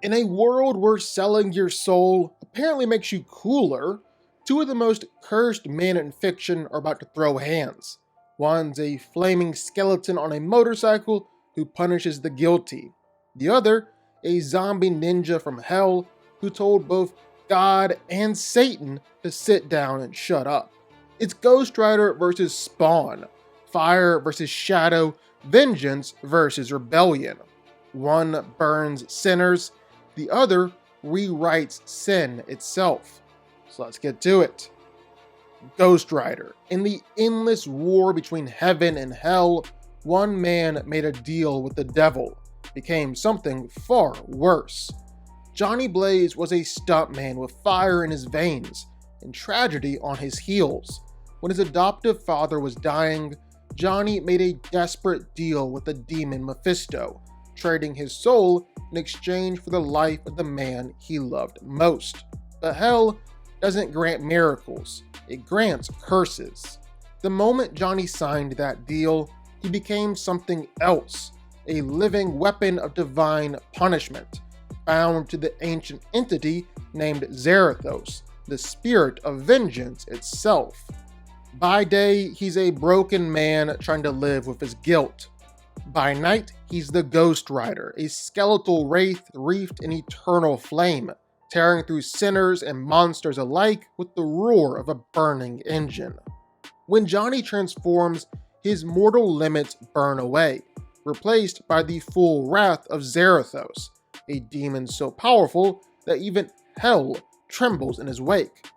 In a world where selling your soul apparently makes you cooler, two of the most cursed men in fiction are about to throw hands. One's a flaming skeleton on a motorcycle who punishes the guilty. The other, a zombie ninja from hell who told both God and Satan to sit down and shut up. It's Ghost Rider versus Spawn, Fire versus Shadow, Vengeance versus Rebellion. One burns sinners, the other rewrites sin itself. So let's get to it. Ghost Rider. In the endless war between heaven and hell, one man made a deal with the devil, became something far worse. Johnny Blaze was a stuntman with fire in his veins and tragedy on his heels. When his adoptive father was dying, Johnny made a desperate deal with the demon Mephisto, trading his soul in exchange for the life of the man he loved most. But hell doesn't grant miracles, it grants curses. The moment Johnny signed that deal, he became something else, a living weapon of divine punishment, bound to the ancient entity named Zarathos, the spirit of vengeance itself. By day, he's a broken man trying to live with his guilt. By night, he's the Ghost Rider, a skeletal wraith reefed in eternal flame, tearing through sinners and monsters alike with the roar of a burning engine. When Johnny transforms, his mortal limits burn away, replaced by the full wrath of Zarathos, a demon so powerful that even hell trembles in his wake.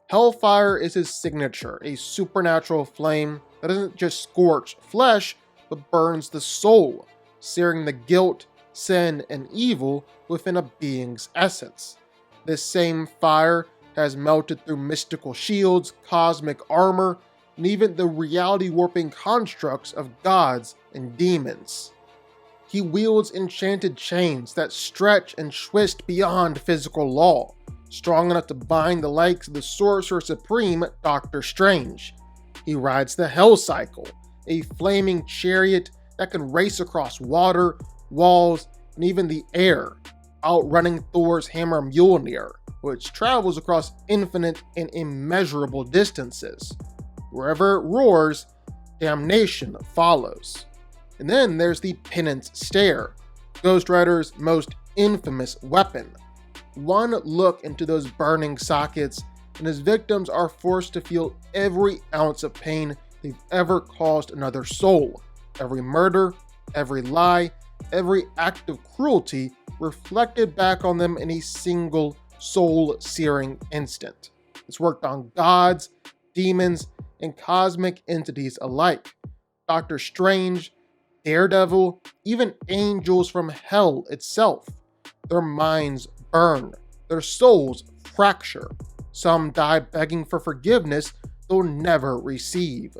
Hellfire is his signature, a supernatural flame that doesn't just scorch flesh, but burns the soul, searing the guilt, sin, and evil within a being's essence. This same fire has melted through mystical shields, cosmic armor, and even the reality-warping constructs of gods and demons. He wields enchanted chains that stretch and twist beyond physical law, strong enough to bind the likes of the Sorcerer Supreme, Doctor Strange. He rides the Hell Cycle, a flaming chariot that can race across water, walls, and even the air, outrunning Thor's hammer Mjolnir, which travels across infinite and immeasurable distances. Wherever it roars, damnation follows. And then there's the Penance Stare, Ghost Rider's most infamous weapon. One look into those burning sockets, and his victims are forced to feel every ounce of pain they've ever caused another soul. Every murder, every lie, every act of cruelty reflected back on them in a single soul-searing instant. It's worked on gods, demons, and cosmic entities alike. Doctor Strange, Daredevil, even angels from hell itself. Their minds burn, their souls fracture. Some die begging for forgiveness they'll never receive.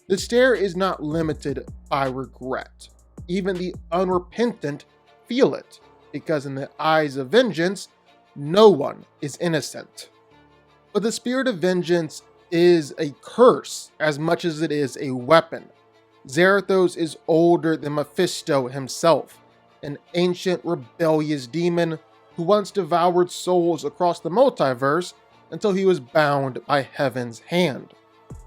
The stare is not limited by regret. Even the unrepentant feel it, because in the eyes of vengeance, no one is innocent. But the spirit of vengeance is a curse as much as it is a weapon. Zarathos is older than Mephisto himself, an ancient rebellious demon who once devoured souls across the multiverse until he was bound by heaven's hand.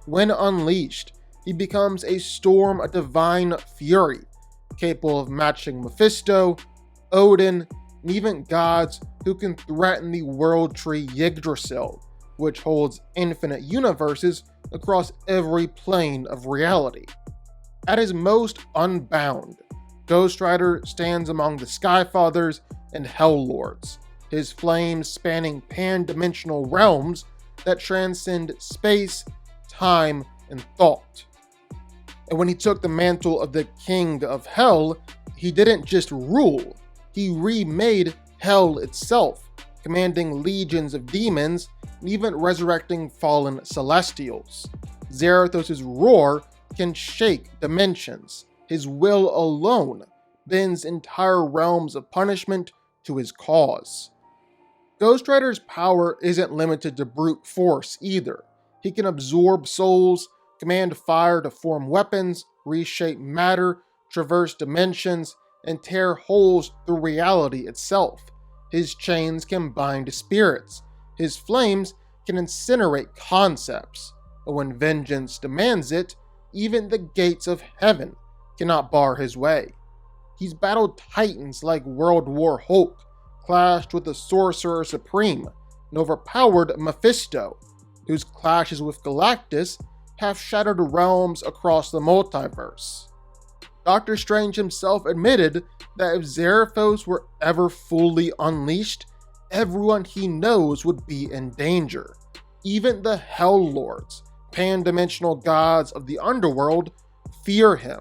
When unleashed, he becomes a storm of divine fury, capable of matching Mephisto, Odin, and even gods who can threaten the world tree Yggdrasil, which holds infinite universes across every plane of reality. At his most unbound, Ghost Rider stands among the Skyfathers and Hell Lords, his flames spanning pan-dimensional realms that transcend space, time, and thought. And when he took the mantle of the King of Hell, he didn't just rule, he remade Hell itself, commanding legions of demons and even resurrecting fallen celestials. Zarathos' roar can shake dimensions. His will alone bends entire realms of punishment to his cause. Ghost Rider's power isn't limited to brute force either. He can absorb souls, command fire to form weapons, reshape matter, traverse dimensions, and tear holes through reality itself. His chains can bind spirits. His flames can incinerate concepts. But when vengeance demands it, even the gates of heaven cannot bar his way. He's battled titans like World War Hulk, clashed with the Sorcerer Supreme, and overpowered Mephisto, whose clashes with Galactus have shattered realms across the multiverse. Doctor Strange himself admitted that if Zarathos were ever fully unleashed, everyone he knows would be in danger. Even the Hell Lords, pan-dimensional gods of the underworld, fear him.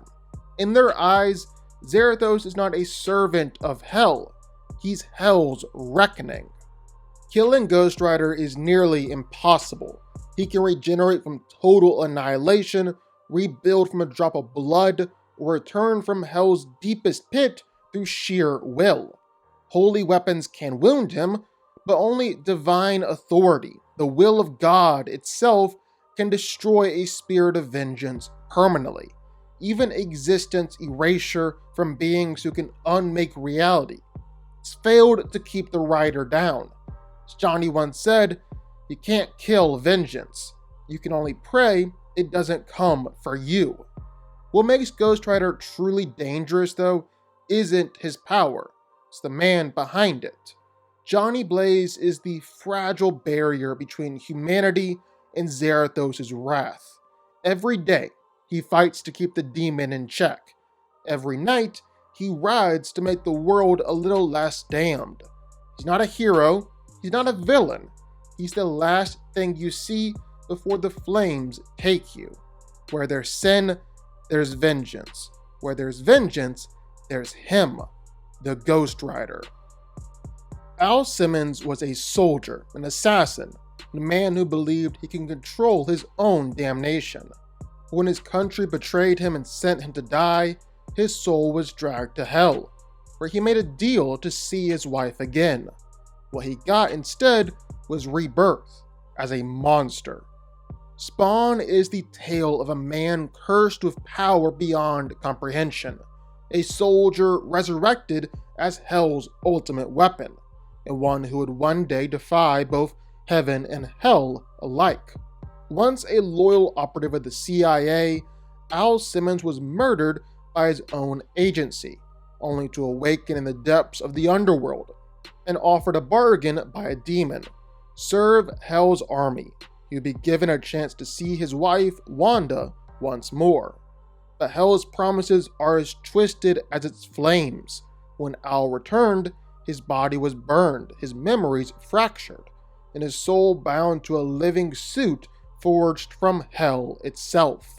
In their eyes, Zarathos is not a servant of Hell, he's Hell's reckoning. Killing Ghost Rider is nearly impossible. He can regenerate from total annihilation, rebuild from a drop of blood, or return from Hell's deepest pit through sheer will. Holy weapons can wound him, but only divine authority, the will of God itself, can destroy a spirit of vengeance permanently. Even existence erasure from beings who can unmake reality. It's failed to keep the rider down. As Johnny once said, you can't kill vengeance. You can only pray it doesn't come for you. What makes Ghost Rider truly dangerous, though, isn't his power. It's the man behind it. Johnny Blaze is the fragile barrier between humanity and Zarathos' wrath. Every day, he fights to keep the demon in check. Every night, he rides to make the world a little less damned. He's not a hero, he's not a villain. He's the last thing you see before the flames take you. Where there's sin, there's vengeance. Where there's vengeance, there's him, the Ghost Rider. Al Simmons was a soldier, an assassin, a man who believed he can control his own damnation. When his country betrayed him and sent him to die, his soul was dragged to hell, where he made a deal to see his wife again. What he got instead was rebirth as a monster. Spawn is the tale of a man cursed with power beyond comprehension, a soldier resurrected as Hell's ultimate weapon, and one who would one day defy both heaven and hell alike. Once a loyal operative of the CIA, Al Simmons was murdered by his own agency, only to awaken in the depths of the underworld, and offered a bargain by a demon. Serve Hell's army. He would be given a chance to see his wife, Wanda, once more. But Hell's promises are as twisted as its flames. When Al returned, his body was burned, his memories fractured, and his soul bound to a living suit forged from Hell itself.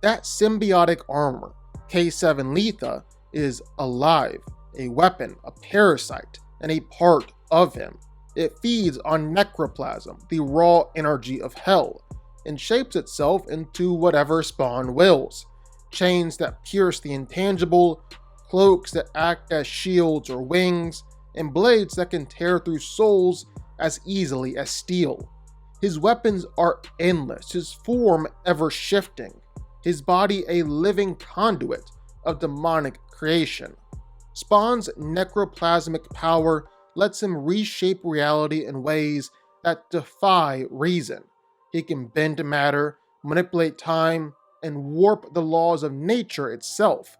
That symbiotic armor, K7 Letha, is alive, a weapon, a parasite, and a part of him. It feeds on necroplasm, the raw energy of Hell, and shapes itself into whatever Spawn wills. Chains that pierce the intangible, cloaks that act as shields or wings, and blades that can tear through souls as easily as steel. His weapons are endless, his form ever-shifting, his body a living conduit of demonic creation. Spawn's necroplasmic power lets him reshape reality in ways that defy reason. He can bend matter, manipulate time, and warp the laws of nature itself.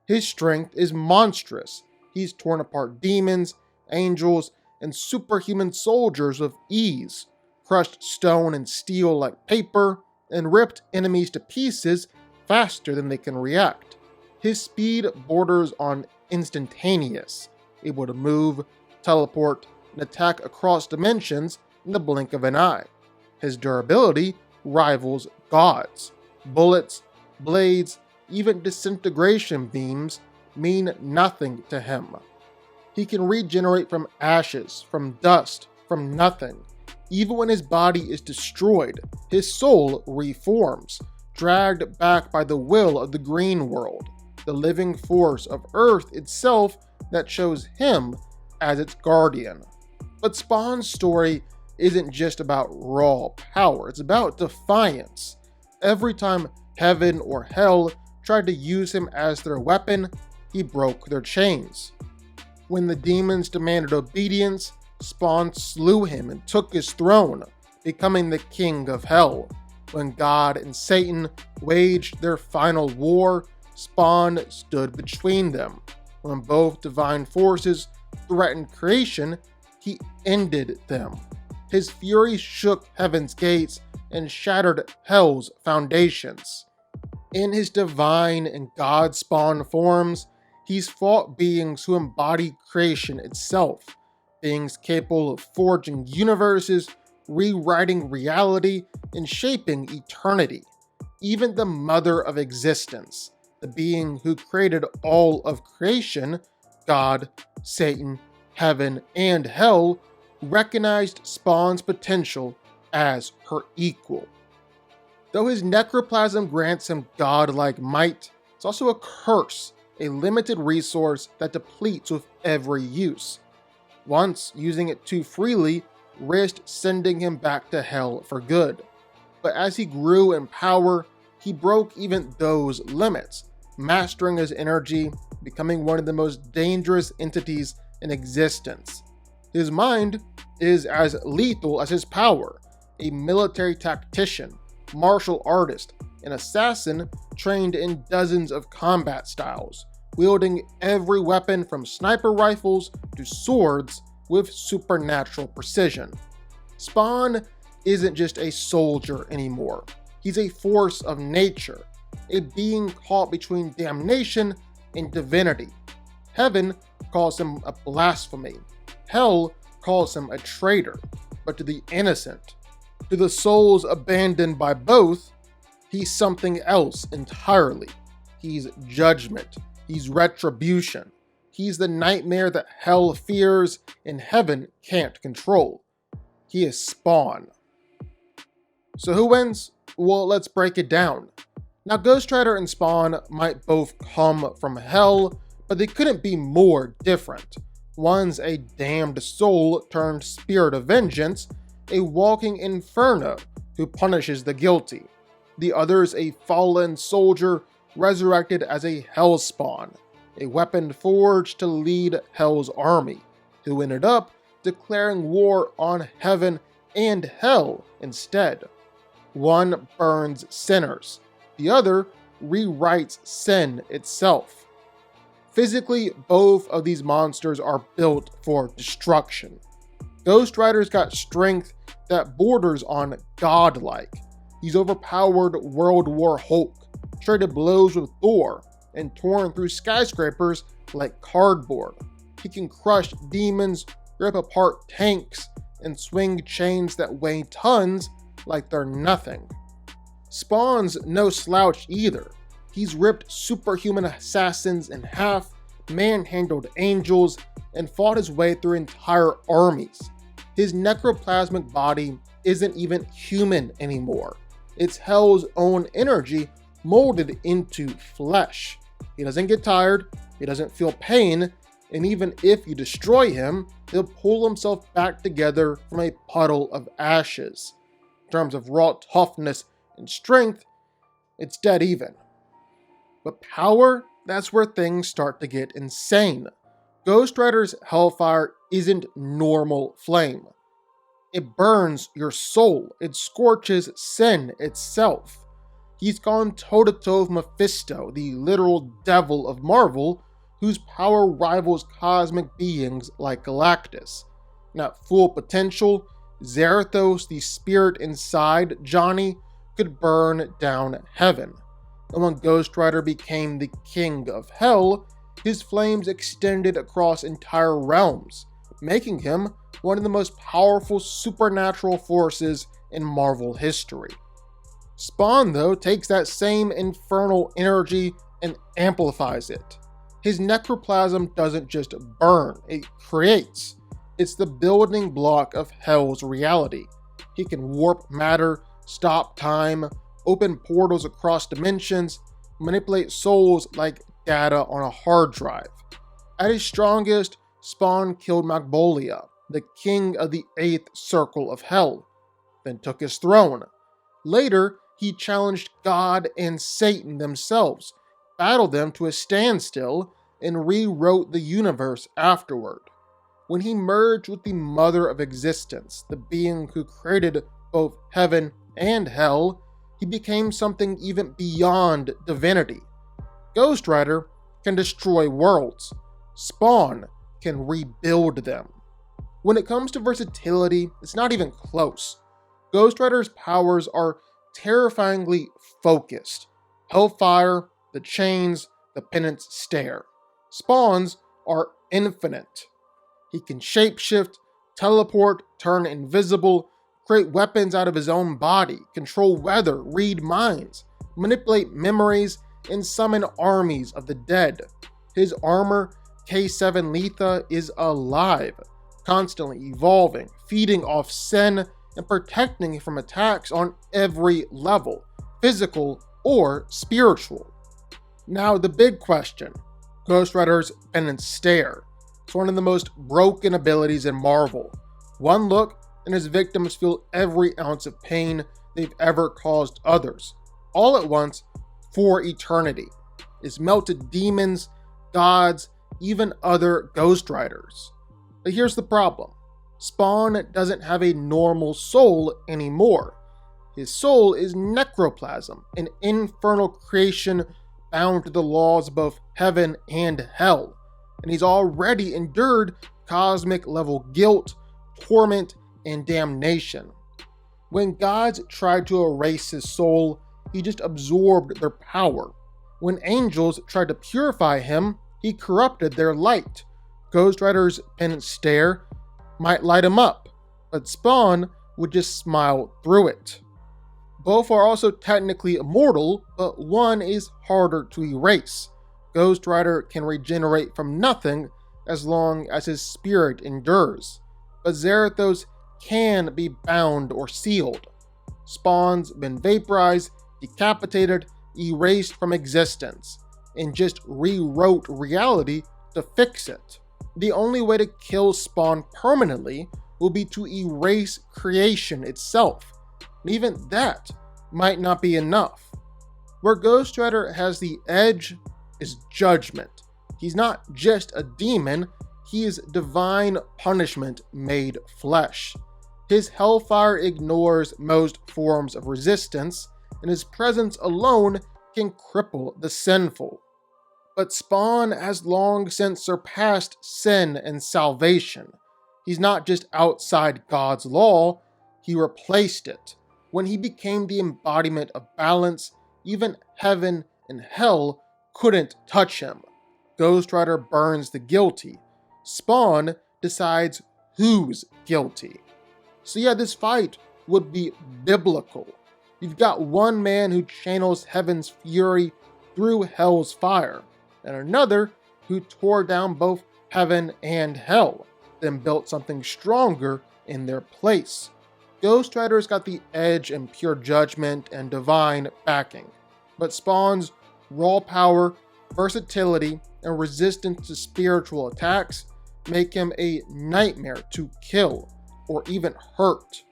His strength is monstrous. He's torn apart demons, angels, and superhuman soldiers with ease, crushed stone and steel like paper, and ripped enemies to pieces faster than they can react. His speed borders on instantaneous, able to move, teleport, and attack across dimensions in the blink of an eye. His durability rivals gods. Bullets, blades, even disintegration beams mean nothing to him. He can regenerate from ashes, from dust, from nothing. Even when his body is destroyed, his soul reforms, dragged back by the will of the Green World, the living force of Earth itself that chose him as its guardian. But Spawn's story isn't just about raw power, it's about defiance. Every time Heaven or Hell tried to use him as their weapon, he broke their chains. When the demons demanded obedience, Spawn slew him and took his throne, becoming the king of hell. When God and Satan waged their final war, Spawn stood between them. When both divine forces threatened creation, he ended them. His fury shook heaven's gates and shattered hell's foundations. In his divine and God-spawned forms, he's fought beings who embody creation itself, beings capable of forging universes, rewriting reality, and shaping eternity. Even the mother of existence, the being who created all of creation, God, Satan, heaven, and hell, recognized Spawn's potential as her equal. Though his necroplasm grants him godlike might, it's also a curse, a limited resource that depletes with every use. Once using it too freely risked sending him back to hell for good. But as he grew in power, he broke even those limits, mastering his energy, becoming one of the most dangerous entities in existence. His mind is as lethal as his power, a military tactician, martial artist, an assassin trained in dozens of combat styles, wielding every weapon from sniper rifles to swords with supernatural precision. Spawn isn't just a soldier anymore. He's a force of nature, a being caught between damnation and divinity. Heaven calls him a blasphemy. Hell calls him a traitor. But to the innocent, to the souls abandoned by both, he's something else entirely. He's judgment. He's retribution. He's the nightmare that hell fears and heaven can't control. He is Spawn. So who wins? Well, let's break it down. Now, Ghost Rider and Spawn might both come from hell, but they couldn't be more different. One's a damned soul turned spirit of vengeance, a walking inferno who punishes the guilty. The other's a fallen soldier resurrected as a hellspawn, a weapon forged to lead Hell's army, who ended up declaring war on heaven and hell instead. One burns sinners, the other rewrites sin itself. Physically, both of these monsters are built for destruction. Ghost Rider's got strength that borders on godlike. He's overpowered World War Hulk, traded blows with Thor, and torn through skyscrapers like cardboard. He can crush demons, rip apart tanks, and swing chains that weigh tons like they're nothing. Spawn's no slouch either. He's ripped superhuman assassins in half, manhandled angels, and fought his way through entire armies. His necroplasmic body isn't even human anymore. It's Hell's own energy molded into flesh. He doesn't get tired, he doesn't feel pain, and even if you destroy him, he'll pull himself back together from a puddle of ashes. In terms of raw toughness and strength, it's dead even. But power, that's where things start to get insane. Ghost Rider's Hellfire isn't normal flame. It burns your soul. It scorches sin itself. He's gone toe-to-toe with Mephisto, the literal devil of Marvel, whose power rivals cosmic beings like Galactus. And at full potential, Zarathos, the spirit inside Johnny, could burn down heaven. And when Ghost Rider became the king of hell, his flames extended across entire realms, making him one of the most powerful supernatural forces in Marvel history. Spawn, though, takes that same infernal energy and amplifies it. His necroplasm doesn't just burn, it creates. It's the building block of Hell's reality. He can warp matter, stop time, open portals across dimensions, manipulate souls like data on a hard drive. At his strongest, Spawn killed Magnolia, the king of the 8th circle of Hell, then took his throne. Later, he challenged God and Satan themselves, battled them to a standstill, and rewrote the universe afterward. When he merged with the Mother of Existence, the being who created both heaven and hell, he became something even beyond divinity. Ghost Rider can destroy worlds. Spawn can rebuild them. When it comes to versatility, it's not even close. Ghost Rider's powers are terrifyingly focused. Hellfire, the chains, the penance stare. Spawn's are infinite. He can shapeshift, teleport, turn invisible, create weapons out of his own body, control weather, read minds, manipulate memories, and summon armies of the dead. His armor, K7 Letha, is alive, constantly evolving, feeding off Sen, and protecting from attacks on every level, physical or spiritual. Now the big question, Ghost Rider's penance stare. It's one of the most broken abilities in Marvel. One look and his victims feel every ounce of pain they've ever caused others, all at once for eternity. It's melted demons, gods, even other Ghost Riders. But here's the problem. Spawn doesn't have a normal soul anymore. His soul is necroplasm, an infernal creation bound to the laws of both heaven and hell. And he's already endured cosmic level guilt, torment, and damnation. When gods tried to erase his soul, he just absorbed their power. When angels tried to purify him, he corrupted their light. Ghost Rider's penance stare might light him up, but Spawn would just smile through it. Both are also technically immortal, but one is harder to erase. Ghost Rider can regenerate from nothing as long as his spirit endures, but Zarathos can be bound or sealed. Spawn's been vaporized, decapitated, erased from existence, and just rewrote reality to fix it. The only way to kill Spawn permanently will be to erase creation itself, and even that might not be enough. Where Ghost Rider has the edge is judgment. He's not just a demon, he is divine punishment made flesh. His hellfire ignores most forms of resistance, and his presence alone can cripple the sinful. But Spawn has long since surpassed sin and salvation. He's not just outside God's law, he replaced it. When he became the embodiment of balance, even heaven and hell couldn't touch him. Ghost Rider burns the guilty. Spawn decides who's guilty. So yeah, this fight would be biblical. You've got one man who channels heaven's fury through hell's fire, and another who tore down both heaven and hell, then built something stronger in their place. Ghost Rider's got the edge in pure judgment and divine backing, but Spawn's raw power, versatility, and resistance to spiritual attacks make him a nightmare to kill or even hurt.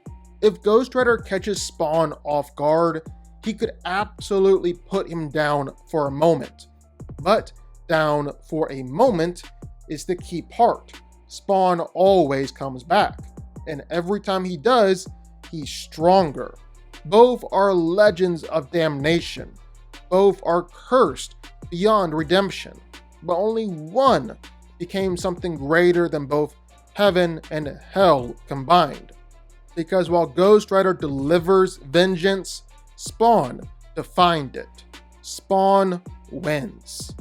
If Ghost Rider catches Spawn off guard, he could absolutely put him down for a moment. But down for a moment is the key part. Spawn always comes back, and every time he does, he's stronger. Both are legends of damnation. Both are cursed beyond redemption, but only one became something greater than both heaven and hell combined. Because while Ghost Rider delivers vengeance, Spawn defined it. Spawn wins.